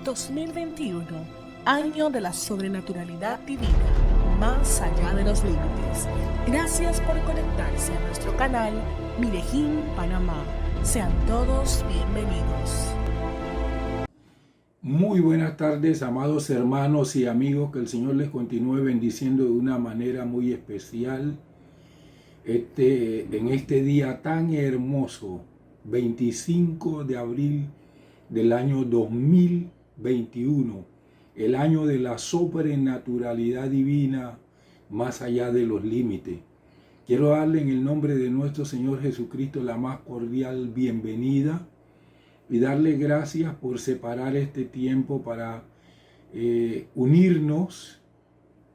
2021, año de la sobrenaturalidad divina, más allá de los límites. Gracias por conectarse a nuestro canal Mirejín Panamá. Sean todos bienvenidos. Muy buenas tardes, amados hermanos y amigos, que el Señor les continúe bendiciendo de una manera muy especial en este día tan hermoso, 25 de abril del año 2021, el año de la sobrenaturalidad divina más allá de los límites. Quiero darle en el nombre de nuestro Señor Jesucristo la más cordial bienvenida y darle gracias por separar este tiempo para unirnos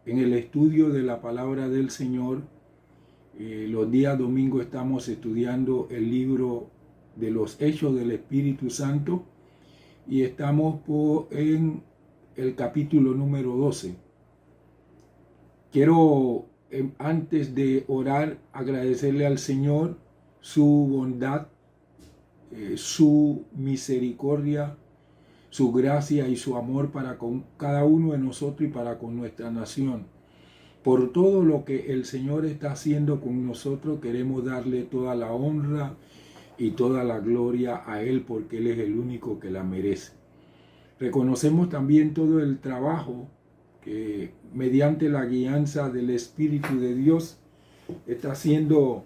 en el estudio de la palabra del Señor. Los días domingos estamos estudiando el libro de los Hechos del Espíritu Santo y estamos en el capítulo número 12. Quiero, antes de orar, agradecerle al Señor su bondad, su misericordia, su gracia y su amor para con cada uno de nosotros y para con nuestra nación. Por todo lo que el Señor está haciendo con nosotros, queremos darle toda la honra y toda la gloria a Él, porque Él es el único que la merece. Reconocemos también todo el trabajo que, mediante la guianza del Espíritu de Dios, está haciendo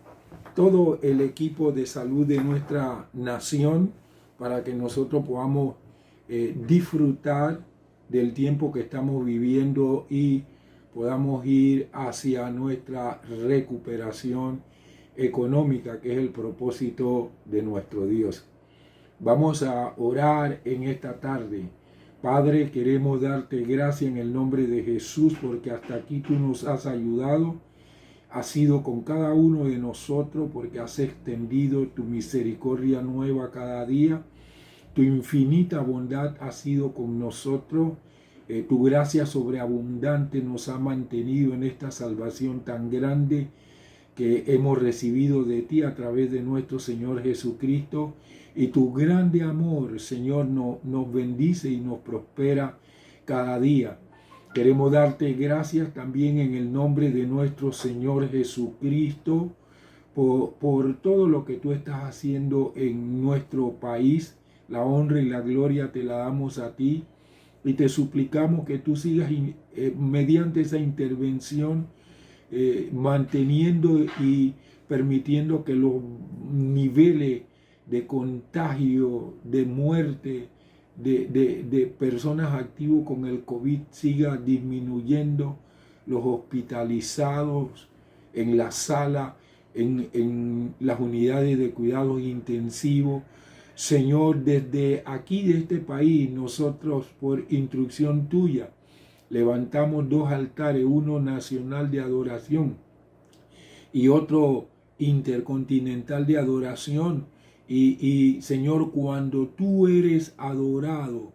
todo el equipo de salud de nuestra nación para que nosotros podamos disfrutar del tiempo que estamos viviendo y podamos ir hacia nuestra recuperación económica, que es el propósito de nuestro Dios. Vamos a orar en esta tarde. Padre, queremos darte gracias en el nombre de Jesús, porque hasta aquí tú nos has ayudado. Has sido con cada uno de nosotros, porque has extendido tu misericordia nueva cada día. Tu infinita bondad ha sido con nosotros. Tu gracia sobreabundante nos ha mantenido en esta salvación tan grande que hemos recibido de ti a través de nuestro Señor Jesucristo. Y tu grande amor, Señor, nos bendice y nos prospera cada día. Queremos darte gracias también en el nombre de nuestro Señor Jesucristo por todo lo que tú estás haciendo en nuestro país. La honra y la gloria te la damos a ti y te suplicamos que tú sigas mediante esa intervención manteniendo y permitiendo que los niveles de contagio, de muerte, de personas activas con el COVID siga disminuyendo, los hospitalizados en la sala, en las unidades de cuidados intensivos. Señor, desde aquí, de este país, nosotros por instrucción tuya, levantamos dos altares, uno nacional de adoración y otro intercontinental de adoración. Y Señor, cuando tú eres adorado,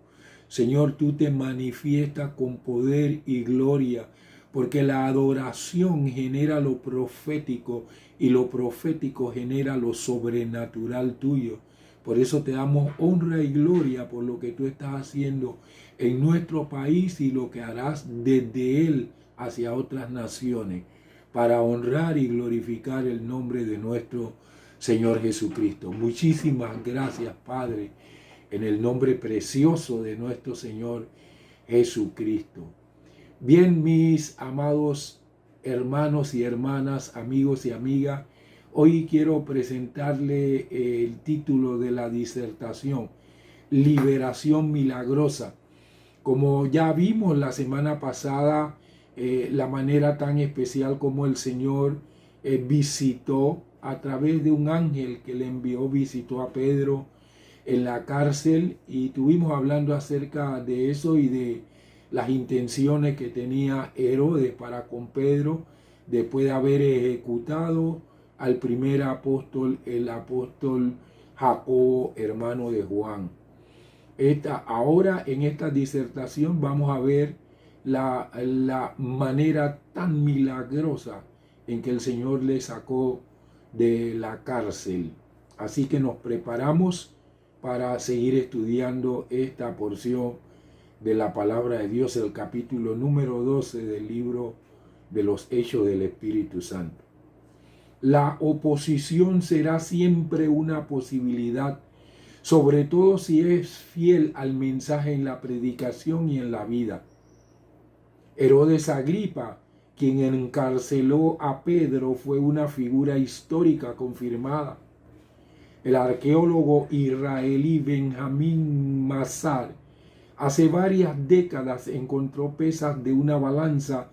Señor, tú te manifiestas con poder y gloria, porque la adoración genera lo profético y lo profético genera lo sobrenatural tuyo. Por eso te damos honra y gloria por lo que tú estás haciendo en nuestro país y lo que harás desde él hacia otras naciones, para honrar y glorificar el nombre de nuestro Señor Jesucristo. Muchísimas gracias, Padre, en el nombre precioso de nuestro Señor Jesucristo. Bien, mis amados hermanos y hermanas, amigos y amigas, hoy quiero presentarle el título de la disertación, Liberación Milagrosa. Como ya vimos la semana pasada, la manera tan especial como el Señor visitó a través de un ángel que le envió, visitó a Pedro en la cárcel, y estuvimos hablando acerca de eso y de las intenciones que tenía Herodes para con Pedro después de haber ejecutado al primer apóstol, el apóstol Jacobo, hermano de Juan. Ahora en esta disertación vamos a ver la manera tan milagrosa en que el Señor le sacó de la cárcel. Así que nos preparamos para seguir estudiando esta porción de la palabra de Dios, el capítulo número 12 del libro de los Hechos del Espíritu Santo. La oposición será siempre una posibilidad, sobre todo si es fiel al mensaje en la predicación y en la vida. Herodes Agripa, quien encarceló a Pedro, fue una figura histórica confirmada. El arqueólogo israelí Benjamín Mazar hace varias décadas encontró pesas de una balanza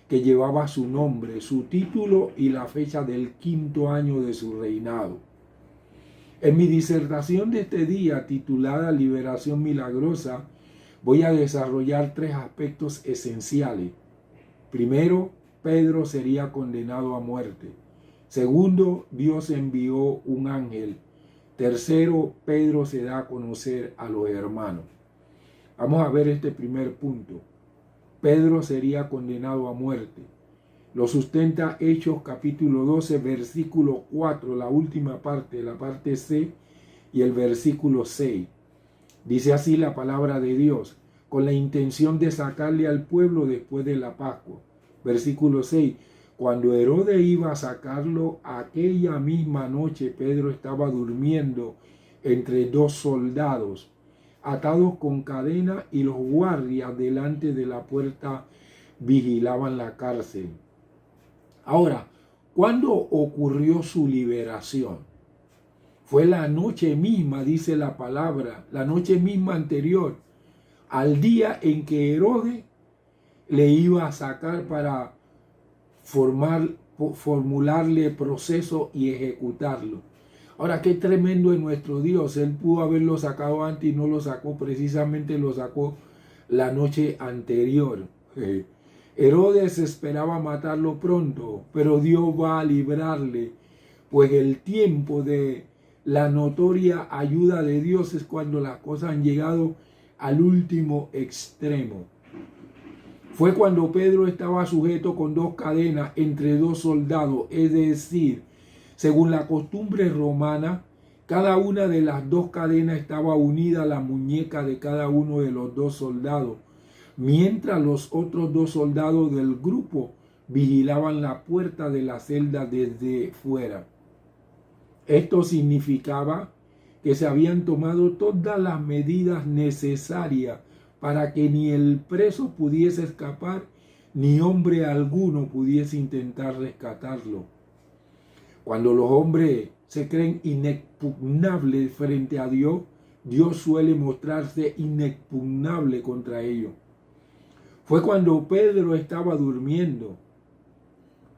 que llevaba su nombre, su título y la fecha del 5º año de su reinado. En mi disertación de este día, titulada Liberación Milagrosa, voy a desarrollar 3 aspectos esenciales. Primero, Pedro sería condenado a muerte. Segundo, Dios envió un ángel. Tercero, Pedro se da a conocer a los hermanos. Vamos a ver este primer punto. Pedro sería condenado a muerte. Lo sustenta Hechos capítulo 12, versículo 4, la última parte, la parte C, y el versículo 6. Dice así la palabra de Dios, con la intención de sacarle al pueblo después de la Pascua. Versículo 6. Cuando Herodes iba a sacarlo, aquella misma noche Pedro estaba durmiendo entre 2 soldados, atados con cadena, y los guardias delante de la puerta vigilaban la cárcel. Ahora, ¿cuándo ocurrió su liberación? Fue la noche misma, dice la palabra, la noche misma anterior al día en que Herodes le iba a sacar para formularle proceso y ejecutarlo. Ahora, qué tremendo es nuestro Dios. Él pudo haberlo sacado antes y no lo sacó, precisamente lo sacó la noche anterior. Herodes esperaba matarlo pronto, pero Dios va a librarle, pues el tiempo de la notoria ayuda de Dios es cuando las cosas han llegado al último extremo. Fue cuando Pedro estaba sujeto con 2 cadenas entre 2 soldados, es decir, según la costumbre romana, cada una de las 2 cadenas estaba unida a la muñeca de cada uno de los 2 soldados, mientras los otros 2 soldados del grupo vigilaban la puerta de la celda desde fuera. Esto significaba que se habían tomado todas las medidas necesarias para que ni el preso pudiese escapar, ni hombre alguno pudiese intentar rescatarlo. Cuando los hombres se creen inexpugnables frente a Dios, Dios suele mostrarse inexpugnable contra ellos. Fue cuando Pedro estaba durmiendo.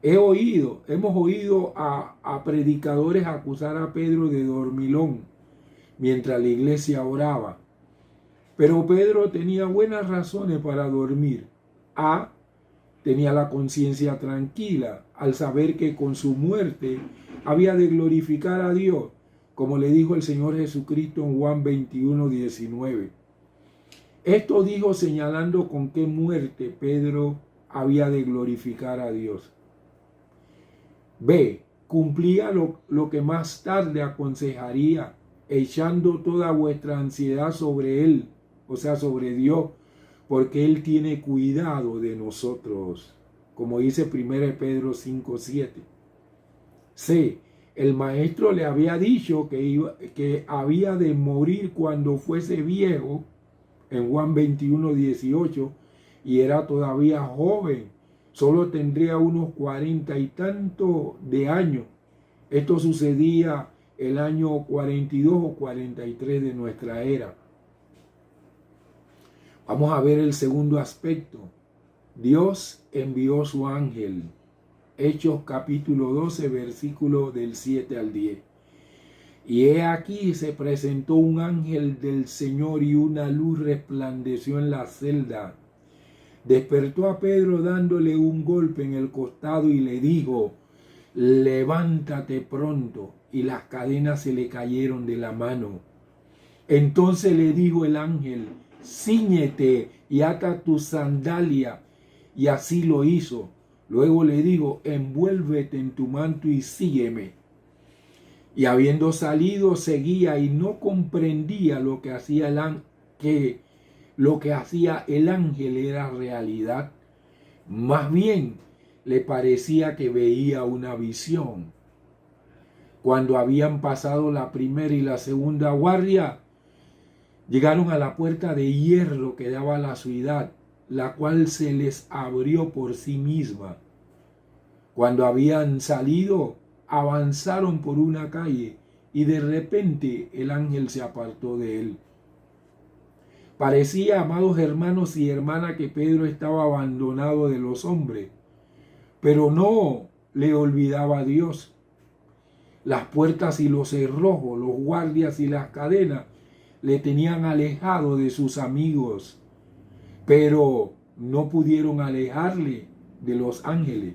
Hemos oído a predicadores acusar a Pedro de dormilón mientras la iglesia oraba. Pero Pedro tenía buenas razones para dormir. Tenía la conciencia tranquila al saber que con su muerte había de glorificar a Dios, como le dijo el Señor Jesucristo en Juan 21:19. Esto dijo señalando con qué muerte Pedro había de glorificar a Dios. Cumplía lo que más tarde aconsejaría, echando toda vuestra ansiedad sobre Él, o sea, sobre Dios, porque Él tiene cuidado de nosotros, como dice 1 Pedro 5:7. El maestro le había dicho que había de morir cuando fuese viejo, en Juan 21:18, y era todavía joven, solo tendría unos 40 y tantos de años. Esto sucedía el año 42 o 43 de nuestra era. Vamos a ver el segundo aspecto. Dios envió su ángel. Hechos capítulo 12, versículo del 7 al 10. Y he aquí se presentó un ángel del Señor y una luz resplandeció en la celda. Despertó a Pedro dándole un golpe en el costado y le dijo: levántate pronto. Y las cadenas se le cayeron de la mano. Entonces le dijo el ángel: cíñete y ata tu sandalia. Y así lo hizo. Luego le dijo: envuélvete en tu manto y sígueme. Y habiendo salido, seguía y no comprendía lo que hacía lo que hacía el ángel era realidad. Más bien, le parecía que veía una visión. Cuando habían pasado la primera y la segunda guardia, llegaron a la puerta de hierro que daba a la ciudad, la cual se les abrió por sí misma. Cuando habían salido, avanzaron por una calle y de repente el ángel se apartó de él. Parecía, amados hermanos y hermanas, que Pedro estaba abandonado de los hombres, pero no le olvidaba a Dios. Las puertas y los cerrojos, los guardias y las cadenas le tenían alejado de sus amigos, pero no pudieron alejarle de los ángeles.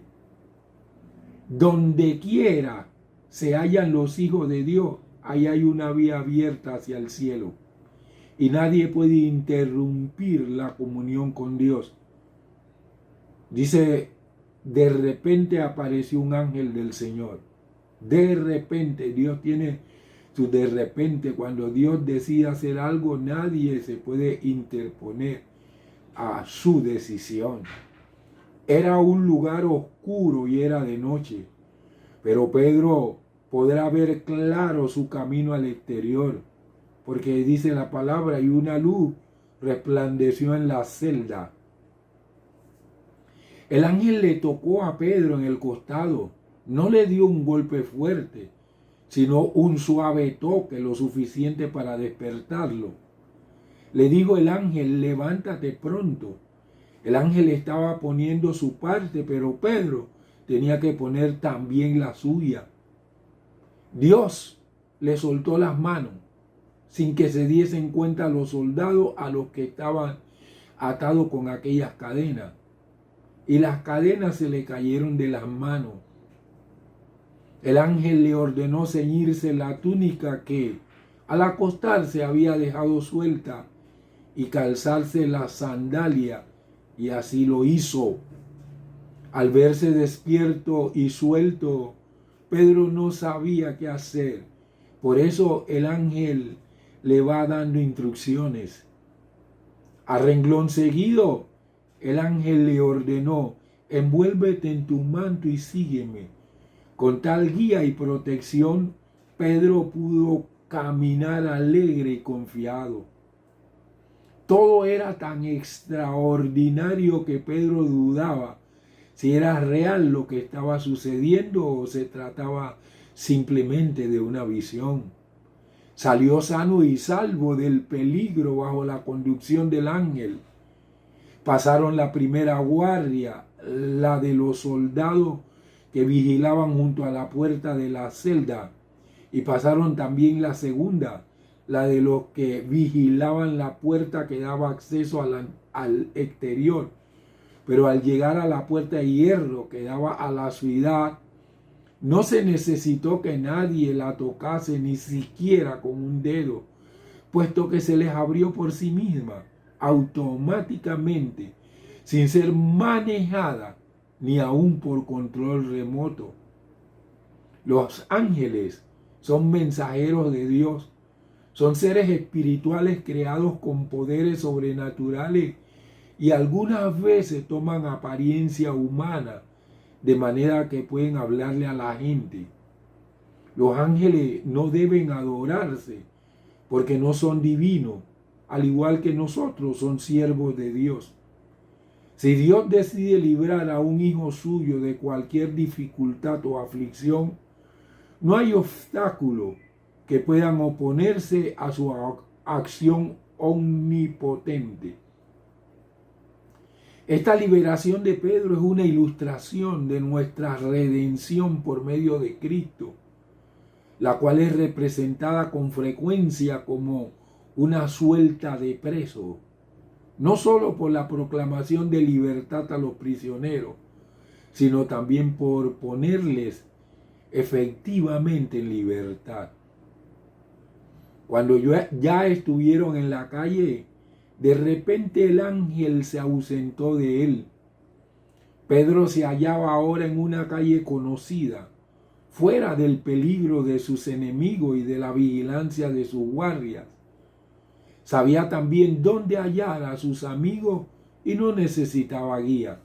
Donde quiera se hallan los hijos de Dios, ahí hay una vía abierta hacia el cielo. Y nadie puede interrumpir la comunión con Dios. Dice, de repente apareció un ángel del Señor. De repente, Dios tiene su de repente. Cuando Dios decide hacer algo, nadie se puede interponer a su decisión. Era un lugar oscuro y era de noche, pero Pedro podrá ver claro su camino al exterior, porque dice la palabra, y una luz resplandeció en la celda. El ángel le tocó a Pedro en el costado, no le dio un golpe fuerte, sino un suave toque, lo suficiente para despertarlo. Le dijo el ángel, levántate pronto. El ángel estaba poniendo su parte, pero Pedro tenía que poner también la suya. Dios le soltó las manos sin que se diesen cuenta los soldados a los que estaban atados con aquellas cadenas. Y las cadenas se le cayeron de las manos. El ángel le ordenó ceñirse la túnica que al acostarse había dejado suelta y calzarse la sandalia, y así lo hizo. Al verse despierto y suelto, Pedro no sabía qué hacer. Por eso el ángel le va dando instrucciones. A renglón seguido, el ángel le ordenó, envuélvete en tu manto y sígueme. Con tal guía y protección, Pedro pudo caminar alegre y confiado. Todo era tan extraordinario que Pedro dudaba si era real lo que estaba sucediendo o se trataba simplemente de una visión. Salió sano y salvo del peligro bajo la conducción del ángel. Pasaron la primera guardia, la de los soldados que vigilaban junto a la puerta de la celda, y pasaron también la segunda, la de los que vigilaban la puerta que daba acceso al exterior. Pero al llegar a la puerta de hierro que daba a la ciudad, no se necesitó que nadie la tocase ni siquiera con un dedo, puesto que se les abrió por sí misma, automáticamente, sin ser manejada ni aún por control remoto. Los ángeles son mensajeros de Dios, son seres espirituales creados con poderes sobrenaturales y algunas veces toman apariencia humana, de manera que pueden hablarle a la gente. Los ángeles no deben adorarse porque no son divinos, al igual que nosotros son siervos de Dios. Si Dios decide librar a un hijo suyo de cualquier dificultad o aflicción, no hay obstáculo que puedan oponerse a su acción omnipotente. Esta liberación de Pedro es una ilustración de nuestra redención por medio de Cristo, la cual es representada con frecuencia como una suelta de presos, no solo por la proclamación de libertad a los prisioneros, sino también por ponerles efectivamente en libertad. Cuando ya estuvieron en la calle, de repente el ángel se ausentó de él. Pedro se hallaba ahora en una calle conocida, fuera del peligro de sus enemigos y de la vigilancia de sus guardias. Sabía también dónde hallar a sus amigos y no necesitaba guía.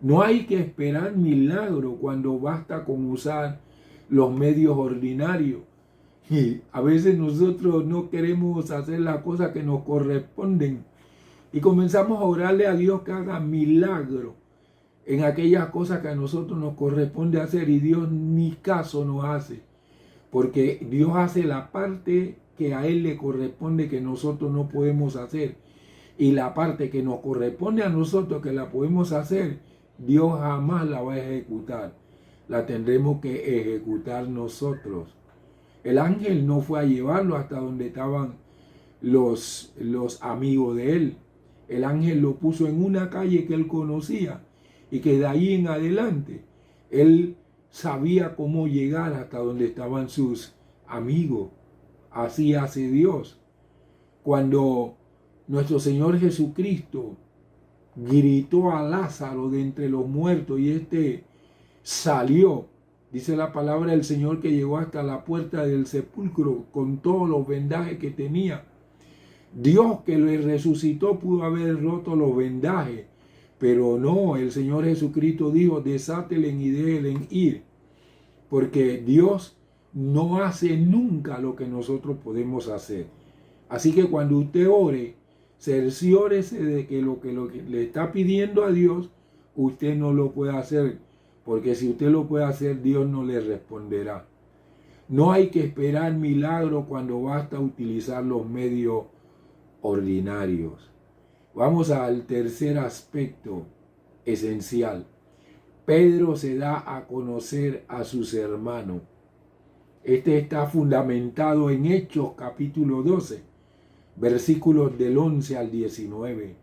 No hay que esperar milagro cuando basta con usar los medios ordinarios. Y a veces nosotros no queremos hacer las cosas que nos corresponden y comenzamos a orarle a Dios que haga milagro en aquellas cosas que a nosotros nos corresponde hacer, y Dios ni caso nos hace, porque Dios hace la parte que a Él le corresponde que nosotros no podemos hacer, y la parte que nos corresponde a nosotros que la podemos hacer, Dios jamás la va a ejecutar, la tendremos que ejecutar nosotros. El ángel no fue a llevarlo hasta donde estaban los amigos de él. El ángel lo puso en una calle que él conocía y que de ahí en adelante él sabía cómo llegar hasta donde estaban sus amigos. Así hace Dios. Cuando nuestro Señor Jesucristo gritó a Lázaro de entre los muertos y éste salió, dice la palabra del Señor que llegó hasta la puerta del sepulcro con todos los vendajes que tenía. Dios que lo resucitó pudo haber roto los vendajes, pero no, el Señor Jesucristo dijo, desátelen y déjenle ir, porque Dios no hace nunca lo que nosotros podemos hacer. Así que cuando usted ore, cerciórese de que lo que le está pidiendo a Dios, usted no lo puede hacer, porque si usted lo puede hacer, Dios no le responderá. No hay que esperar milagro cuando basta utilizar los medios ordinarios. Vamos al tercer aspecto esencial. Pedro se da a conocer a sus hermanos. Este está fundamentado en Hechos capítulo 12, versículos del 11 al 19.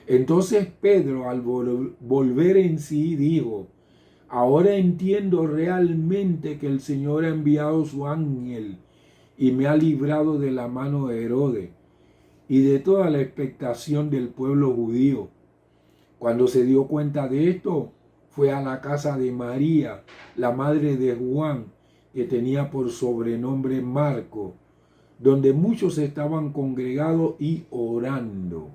Entonces Pedro, al volver en sí, dijo, ahora entiendo realmente que el Señor ha enviado su ángel y me ha librado de la mano de Herodes y de toda la expectación del pueblo judío. Cuando se dio cuenta de esto, fue a la casa de María, la madre de Juan, que tenía por sobrenombre Marco, donde muchos estaban congregados y orando.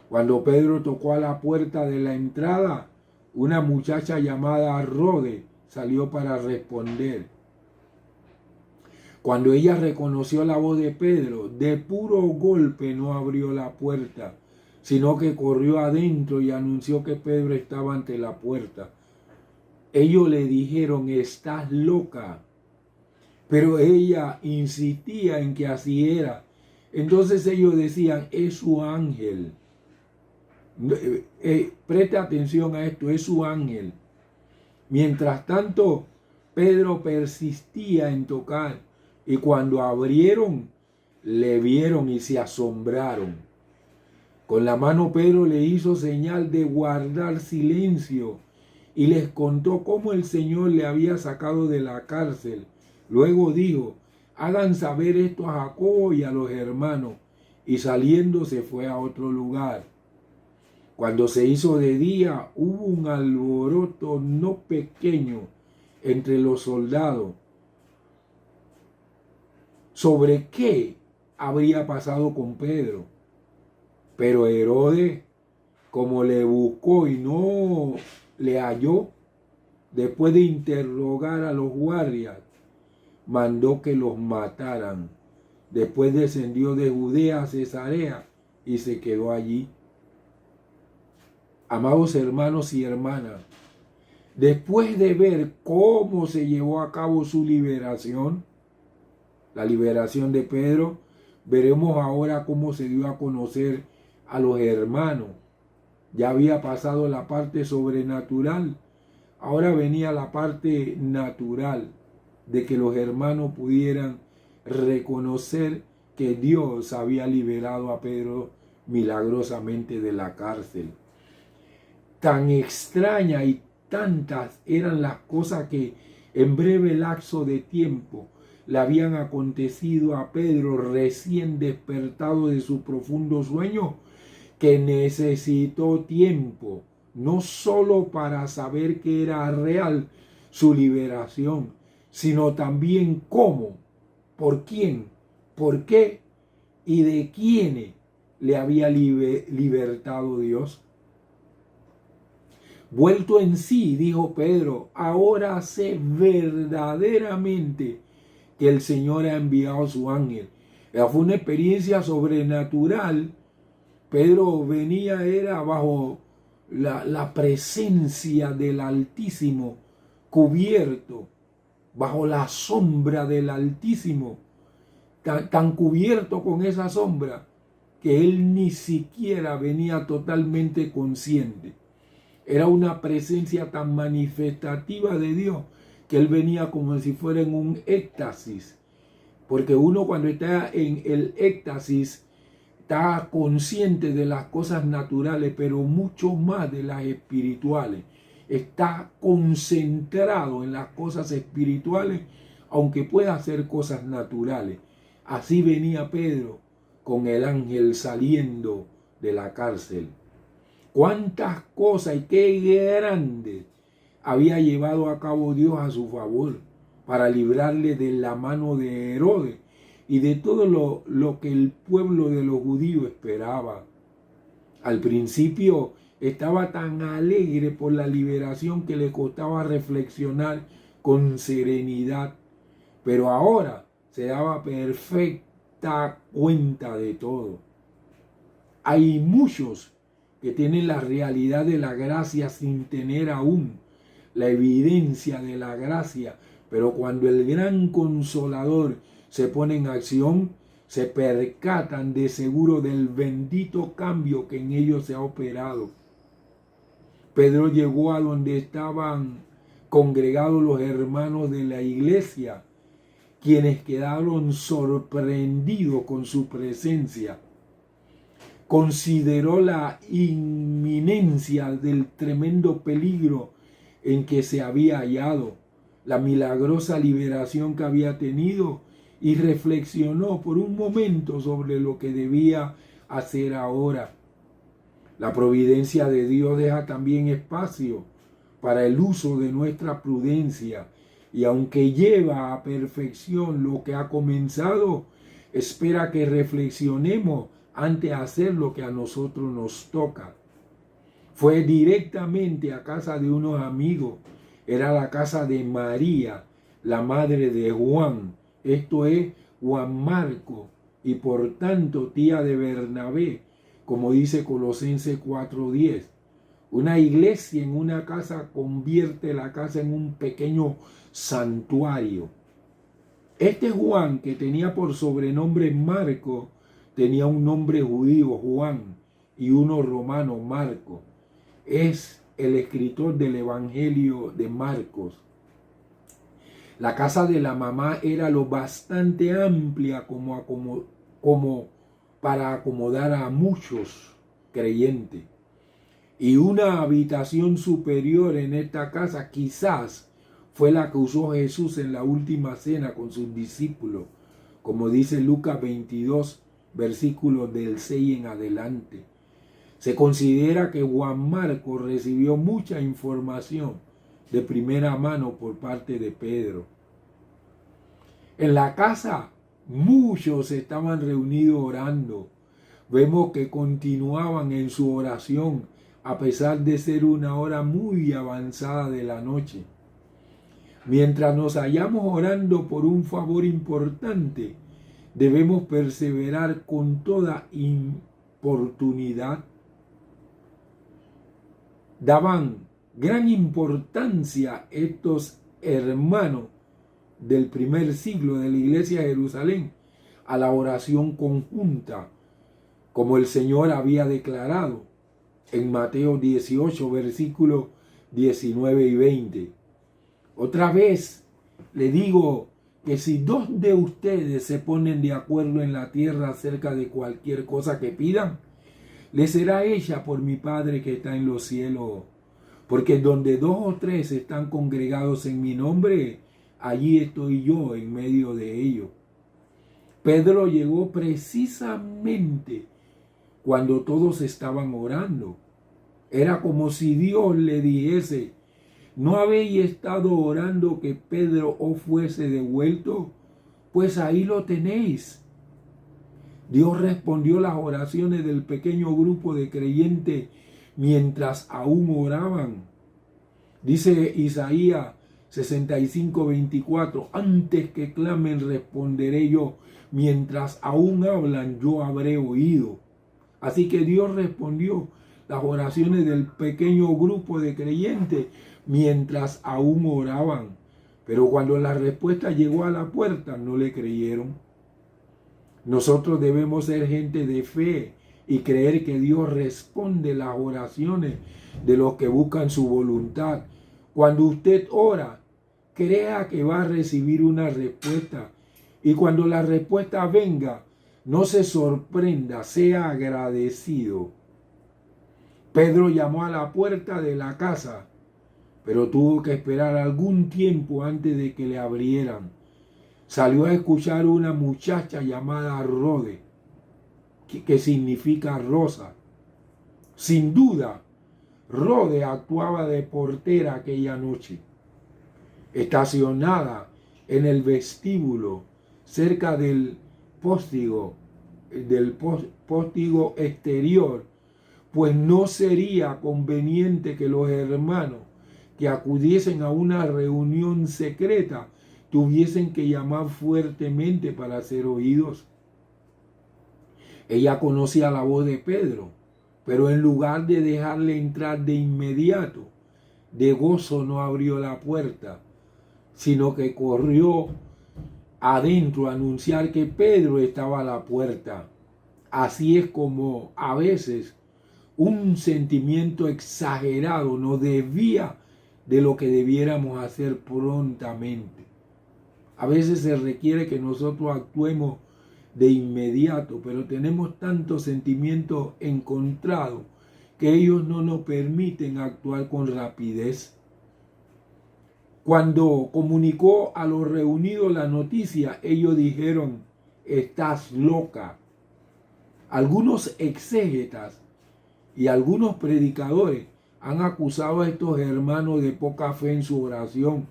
Cuando Pedro tocó a la puerta de la entrada, una muchacha llamada Rode salió para responder. Cuando ella reconoció la voz de Pedro, de puro golpe no abrió la puerta, sino que corrió adentro y anunció que Pedro estaba ante la puerta. Ellos le dijeron, estás loca. Pero ella insistía en que así era. Entonces ellos decían, es su ángel. Preste atención a esto, es su ángel. Mientras tanto, Pedro persistía en tocar, y cuando abrieron, le vieron y se asombraron. Con la mano Pedro le hizo señal de guardar silencio y les contó cómo el Señor le había sacado de la cárcel. Luego dijo, hagan saber esto a Jacobo y a los hermanos, y saliendo se fue a otro lugar. Cuando se hizo de día, hubo un alboroto no pequeño entre los soldados sobre qué habría pasado con Pedro. Pero Herodes, como le buscó y no le halló, después de interrogar a los guardias, mandó que los mataran. Después descendió de Judea a Cesarea y se quedó allí. Amados hermanos y hermanas, después de ver cómo se llevó a cabo su liberación, la liberación de Pedro, veremos ahora cómo se dio a conocer a los hermanos. Ya había pasado la parte sobrenatural, ahora venía la parte natural, de que los hermanos pudieran reconocer que Dios había liberado a Pedro milagrosamente de la cárcel. Tan extraña y tantas eran las cosas que en breve lapso de tiempo le habían acontecido a Pedro recién despertado de su profundo sueño, que necesitó tiempo, no solo para saber que era real su liberación, sino también cómo, por quién, por qué y de quiénes le había libertado Dios. Vuelto en sí, dijo Pedro, ahora sé verdaderamente que el Señor ha enviado a su ángel. Fue una experiencia sobrenatural. Pedro era bajo la presencia del Altísimo, cubierto, bajo la sombra del Altísimo, tan cubierto con esa sombra que él ni siquiera venía totalmente consciente. Era una presencia tan manifestativa de Dios que él venía como si fuera en un éxtasis. Porque uno cuando está en el éxtasis está consciente de las cosas naturales, pero mucho más de las espirituales. Está concentrado en las cosas espirituales, aunque pueda hacer cosas naturales. Así venía Pedro con el ángel saliendo de la cárcel. Cuántas cosas y qué grandes había llevado a cabo Dios a su favor para librarle de la mano de Herodes y de todo lo que el pueblo de los judíos esperaba. Al principio estaba tan alegre por la liberación que le costaba reflexionar con serenidad, pero ahora se daba perfecta cuenta de todo. Hay muchos que tienen la realidad de la gracia sin tener aún la evidencia de la gracia, pero cuando el gran Consolador se pone en acción, se percatan de seguro del bendito cambio que en ellos se ha operado. Pedro llegó a donde estaban congregados los hermanos de la iglesia, quienes quedaron sorprendidos con su presencia. Consideró la inminencia del tremendo peligro en que se había hallado, la milagrosa liberación que había tenido, y reflexionó por un momento sobre lo que debía hacer ahora. La providencia de Dios deja también espacio para el uso de nuestra prudencia, y aunque lleva a perfección lo que ha comenzado, espera que reflexionemos antes de hacer lo que a nosotros nos toca. Fue directamente a casa de unos amigos. Era la casa de María, la madre de Juan. Esto es Juan Marco, y por tanto tía de Bernabé, como dice Colosenses 4:10. Una iglesia en una casa convierte la casa en un pequeño santuario. Este Juan, que tenía por sobrenombre Marco, tenía un nombre judío, Juan, y uno romano, Marco. Es el escritor del Evangelio de Marcos. La casa de la mamá era lo bastante amplia como para acomodar a muchos creyentes. Y una habitación superior en esta casa quizás fue la que usó Jesús en la última cena con sus discípulos, como dice Lucas 22, versículos del 6 en adelante. Se considera que Juan Marcos recibió mucha información de primera mano por parte de Pedro. En la casa muchos estaban reunidos orando. Vemos que continuaban en su oración a pesar de ser una hora muy avanzada de la noche. Mientras nos hallamos orando por un favor importante, debemos perseverar con toda importunidad. Daban gran importancia estos hermanos del primer siglo de la iglesia de Jerusalén a la oración conjunta, como el Señor había declarado en Mateo 18, versículos 19 y 20. Otra vez le digo que si dos de ustedes se ponen de acuerdo en la tierra acerca de cualquier cosa que pidan, les será hecha por mi Padre que está en los cielos. Porque donde dos o tres están congregados en mi nombre, allí estoy yo en medio de ellos. Pedro llegó precisamente cuando todos estaban orando. Era como si Dios le dijese: ¿no habéis estado orando que Pedro os fuese devuelto? Pues ahí lo tenéis. Dios respondió las oraciones del pequeño grupo de creyentes mientras aún oraban. Dice Isaías 65:24, antes que clamen responderé yo, mientras aún hablan yo habré oído. Así que Dios respondió las oraciones del pequeño grupo de creyentes mientras aún oraban. Pero cuando la respuesta llegó a la puerta, no le creyeron. Nosotros debemos ser gente de fe y creer que Dios responde las oraciones de los que buscan su voluntad. Cuando usted ora, crea que va a recibir una respuesta. Y cuando la respuesta venga, no se sorprenda, sea agradecido. Pedro llamó a la puerta de la casa, pero tuvo que esperar algún tiempo antes de que le abrieran. Salió a escuchar una muchacha llamada Rode, que significa rosa. Sin duda, Rode actuaba de portera aquella noche. Estacionada en el vestíbulo, cerca del póstigo exterior, pues no sería conveniente que los hermanos que acudiesen a una reunión secreta tuviesen que llamar fuertemente para ser oídos. Ella conocía la voz de Pedro, pero en lugar de dejarle entrar de inmediato, de gozo no abrió la puerta, sino que corrió adentro a anunciar que Pedro estaba a la puerta. Así es como a veces un sentimiento exagerado nos desvía de lo que debiéramos hacer prontamente. A veces se requiere que nosotros actuemos de inmediato, pero tenemos tantos sentimientos encontrados que ellos no nos permiten actuar con rapidez. Cuando comunicó a los reunidos la noticia, ellos dijeron, estás loca. Algunos exégetas y algunos predicadores han acusado a estos hermanos de poca fe en su oración,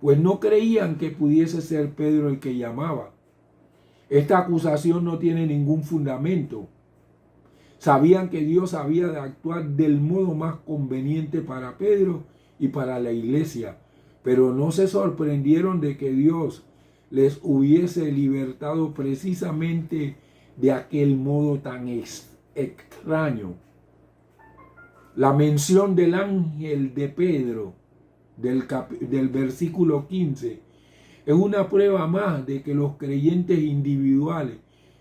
pues no creían que pudiese ser Pedro el que llamaba. Esta acusación no tiene ningún fundamento. Sabían que Dios había de actuar del modo más conveniente para Pedro y para la iglesia, pero no se sorprendieron de que Dios les hubiese libertado precisamente de aquel modo tan extraño. La mención del ángel de Pedro del versículo 15 es una prueba más de que los creyentes individuales,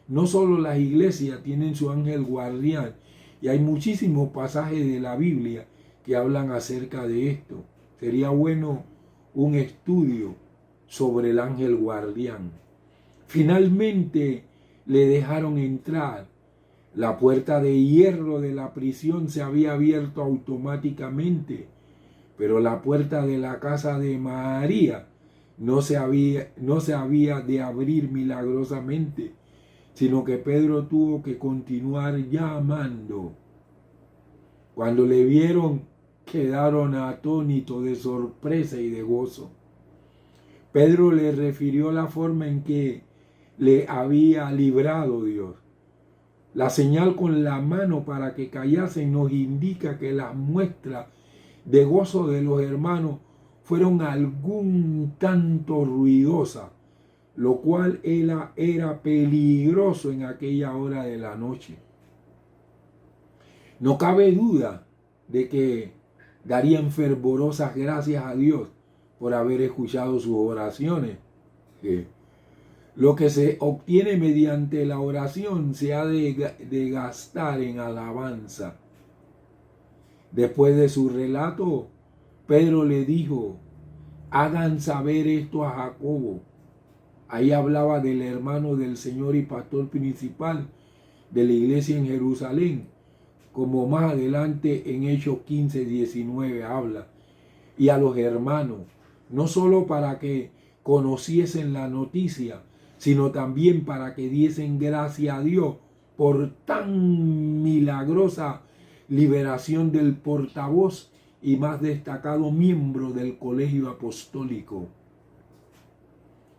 no solo las iglesias, tienen su ángel guardián, y hay muchísimos pasajes de la Biblia que hablan acerca de esto. Sería bueno un estudio sobre el ángel guardián. Finalmente le dejaron entrar. La puerta de hierro de la prisión se había abierto automáticamente, pero la puerta de la casa de María no se había de abrir milagrosamente, sino que Pedro tuvo que continuar llamando. Cuando le vieron, quedaron atónitos de sorpresa y de gozo. Pedro le refirió la forma en que le había librado Dios. La señal con la mano para que callasen nos indica que las muestras de gozo de los hermanos fueron algún tanto ruidosas, lo cual era peligroso en aquella hora de la noche. No cabe duda de que darían fervorosas gracias a Dios por haber escuchado sus oraciones. Lo que se obtiene mediante la oración se ha de gastar en alabanza. Después de su relato, Pedro le dijo, hagan saber esto a Jacobo. Ahí hablaba del hermano del Señor y pastor principal de la iglesia en Jerusalén, como más adelante en Hechos 15:19 habla, y a los hermanos, no solo para que conociesen la noticia, sino también para que diesen gracias a Dios por tan milagrosa liberación del portavoz y más destacado miembro del colegio apostólico.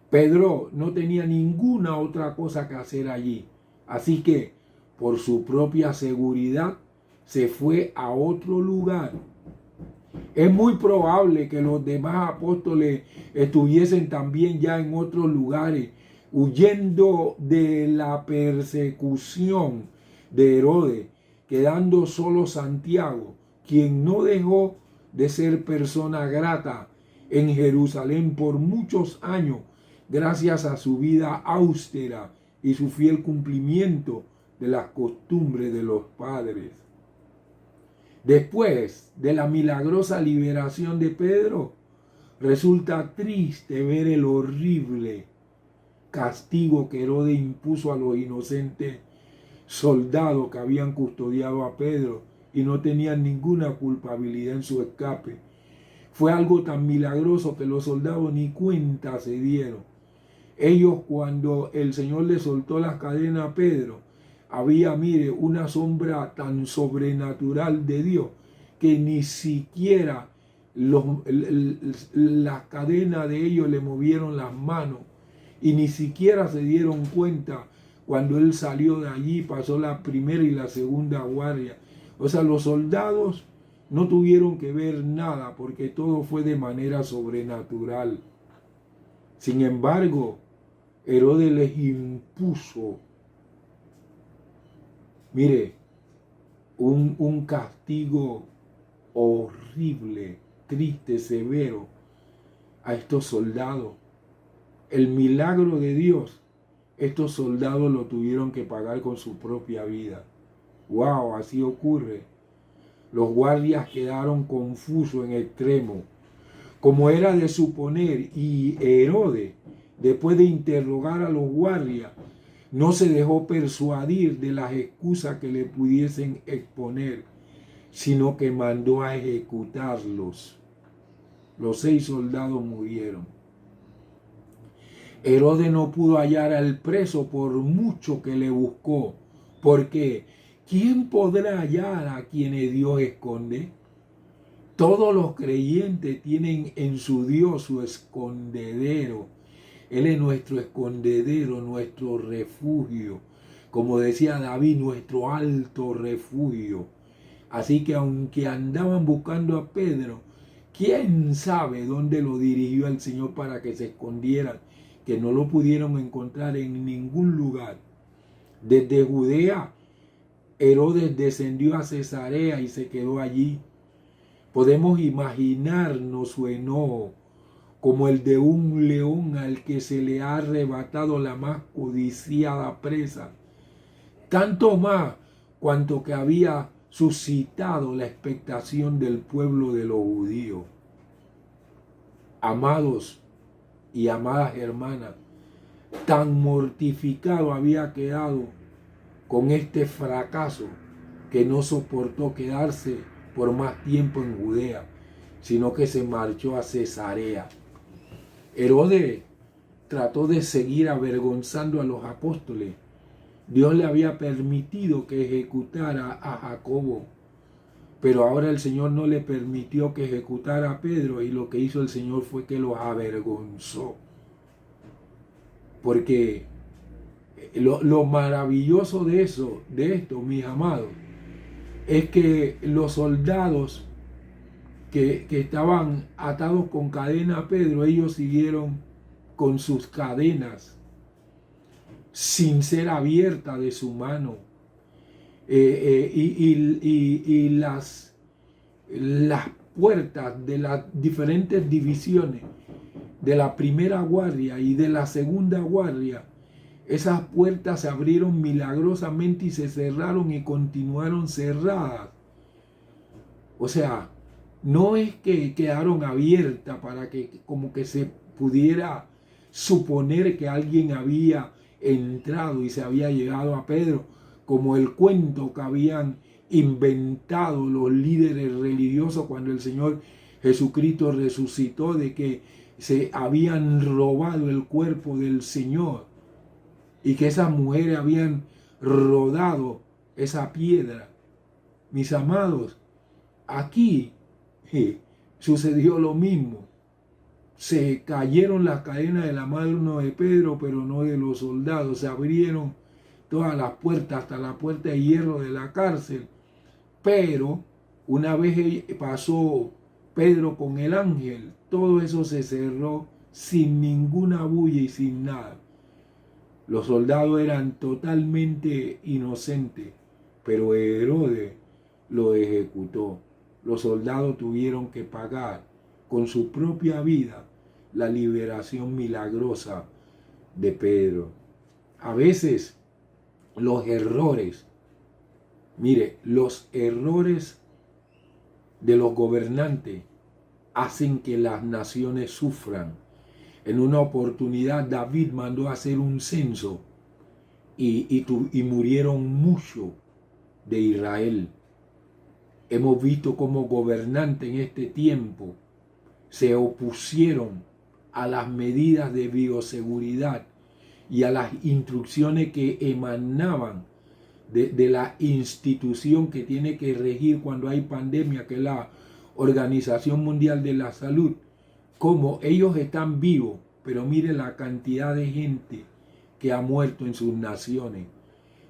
Pedro no tenía ninguna otra cosa que hacer allí, Así que, por su propia seguridad, se fue a otro lugar. Es muy probable que los demás apóstoles estuviesen también ya en otros lugares, huyendo de la persecución de Herodes, quedando solo Santiago, quien no dejó de ser persona grata en Jerusalén por muchos años, gracias a su vida austera y su fiel cumplimiento de las costumbres de los padres. Después de la milagrosa liberación de Pedro, resulta triste ver el horrible castigo que Herodes impuso a los inocentes soldados que habían custodiado a Pedro y no tenían ninguna culpabilidad en su escape. Fue algo tan milagroso que los soldados ni cuenta se dieron. Ellos, cuando el Señor le soltó las cadenas a Pedro, había, mire, una sombra tan sobrenatural de Dios que ni siquiera las cadenas de ellos le movieron las manos y ni siquiera se dieron cuenta cuando él salió de allí, pasó la primera y la segunda guardia. O sea, los soldados no tuvieron que ver nada porque todo fue de manera sobrenatural. Sin embargo, Herodes les impuso, mire, un castigo horrible, triste, severo a estos soldados. El milagro de Dios, estos soldados lo tuvieron que pagar con su propia vida. ¡Wow! Así ocurre. Los guardias quedaron confusos en extremo, como era de suponer, y Herodes, después de interrogar a los guardias, no se dejó persuadir de las excusas que le pudiesen exponer, sino que mandó a ejecutarlos. Los 6 soldados murieron. Herodes no pudo hallar al preso por mucho que le buscó, porque ¿quién podrá hallar a quienes Dios esconde? Todos los creyentes tienen en su Dios su escondedero. Él es nuestro escondedero, nuestro refugio. Como decía David, nuestro alto refugio. Así que aunque andaban buscando a Pedro, ¿quién sabe dónde lo dirigió el Señor para que se escondieran? Que no lo pudieron encontrar en ningún lugar. Desde Judea, Herodes descendió a Cesarea y se quedó allí. Podemos imaginarnos su enojo como el de un león al que se le ha arrebatado la más codiciada presa, tanto más cuanto que había suscitado la expectación del pueblo de los judíos. Amados y amadas hermanas, tan mortificado había quedado con este fracaso que no soportó quedarse por más tiempo en Judea, sino que se marchó a Cesarea. Herodes trató de seguir avergonzando a los apóstoles. Dios le había permitido que ejecutara a Jacobo, pero ahora el Señor no le permitió que ejecutara a Pedro, y lo que hizo el Señor fue que los avergonzó. Porque lo maravilloso de esto, mis amados, es que los soldados que estaban atados con cadena a Pedro, ellos siguieron con sus cadenas sin ser abiertas de su mano. Y las puertas de las diferentes divisiones de la primera guardia y de la segunda guardia, esas puertas se abrieron milagrosamente y se cerraron y continuaron cerradas. O sea, no es que quedaron abiertas para que como que se pudiera suponer que alguien había entrado y se había llegado a Pedro, como el cuento que habían inventado los líderes religiosos cuando el Señor Jesucristo resucitó, de que se habían robado el cuerpo del Señor y que esas mujeres habían rodado esa piedra. Mis amados, aquí sucedió lo mismo. Se cayeron las cadenas de la mano de Pedro, pero no de los soldados. Se abrieron todas las puertas, hasta la puerta de hierro de la cárcel. Pero una vez pasó Pedro con el ángel, todo eso se cerró sin ninguna bulla y sin nada. Los soldados eran totalmente inocentes, pero Herodes lo ejecutó. Los soldados tuvieron que pagar con su propia vida la liberación milagrosa de Pedro. A veces los errores de los gobernantes hacen que las naciones sufran. En una oportunidad David mandó a hacer un censo y murieron muchos de Israel. Hemos visto cómo gobernantes en este tiempo se opusieron a las medidas de bioseguridad y a las instrucciones que emanaban de la institución que tiene que regir cuando hay pandemia, que es la Organización Mundial de la Salud. Como ellos están vivos, pero mire la cantidad de gente que ha muerto en sus naciones.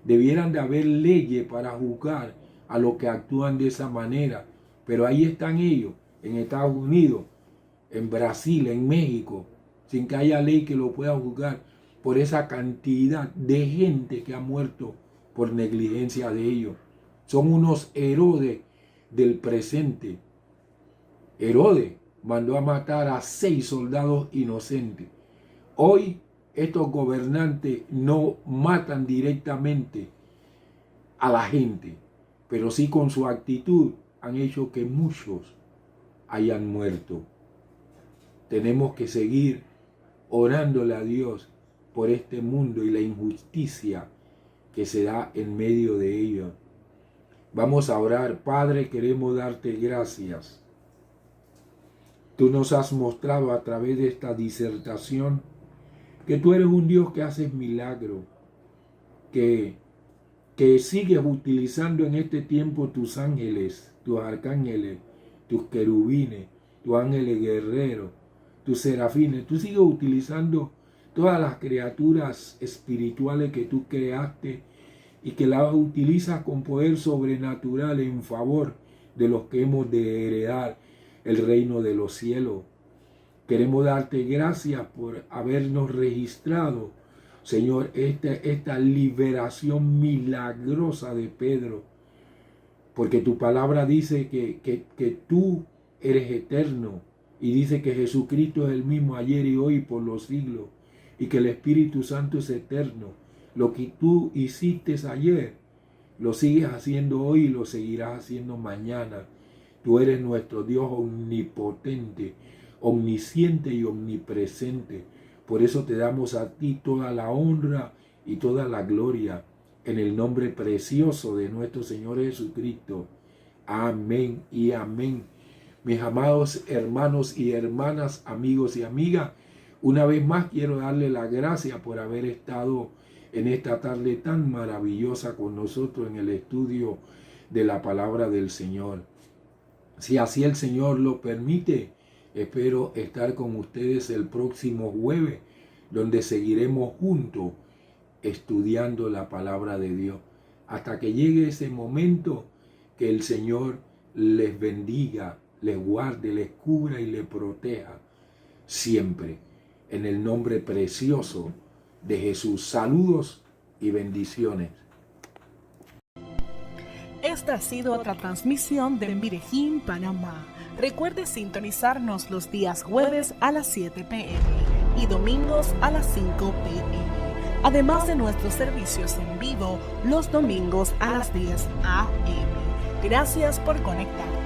Debieran de haber leyes para juzgar a los que actúan de esa manera, pero ahí están ellos, en Estados Unidos, en Brasil, en México, sin que haya ley que lo pueda juzgar por esa cantidad de gente que ha muerto por negligencia de ellos. Son unos Herodes del presente. Herodes mandó a matar a 6 soldados inocentes. Hoy estos gobernantes no matan directamente a la gente, pero sí con su actitud han hecho que muchos hayan muerto. Tenemos que seguir orándole a Dios por este mundo y la injusticia que se da en medio de ello. Vamos a orar. Padre, queremos darte gracias. Tú nos has mostrado a través de esta disertación que tú eres un Dios que haces milagros, que sigues utilizando en este tiempo tus ángeles, tus arcángeles, tus querubines, tus ángeles guerreros, tus serafines. Tú sigues utilizando todas las criaturas espirituales que tú creaste y que las utilizas con poder sobrenatural en favor de los que hemos de heredar el reino de los cielos. Queremos darte gracias por habernos registrado, Señor, esta liberación milagrosa de Pedro, porque tu palabra dice que tú eres eterno y dice que Jesucristo es el mismo ayer y hoy por los siglos y que el Espíritu Santo es eterno. Lo que tú hiciste ayer, lo sigues haciendo hoy y lo seguirás haciendo mañana. Tú eres nuestro Dios omnipotente, omnisciente y omnipresente. Por eso te damos a ti toda la honra y toda la gloria en el nombre precioso de nuestro Señor Jesucristo. Amén y amén. Mis amados hermanos y hermanas, amigos y amigas, una vez más quiero darle la gracia por haber estado en esta tarde tan maravillosa con nosotros en el estudio de la palabra del Señor. Si así el Señor lo permite, espero estar con ustedes el próximo jueves, donde seguiremos juntos estudiando la palabra de Dios. Hasta que llegue ese momento, que el Señor les bendiga, les guarde, les cubra y les proteja siempre. En el nombre precioso de Jesús. Saludos y bendiciones. Esta ha sido otra transmisión de Medellín, Panamá. Recuerde sintonizarnos los días jueves a las 7 p.m. y domingos a las 5 p.m. Además de nuestros servicios en vivo los domingos a las 10 a.m. Gracias por conectar.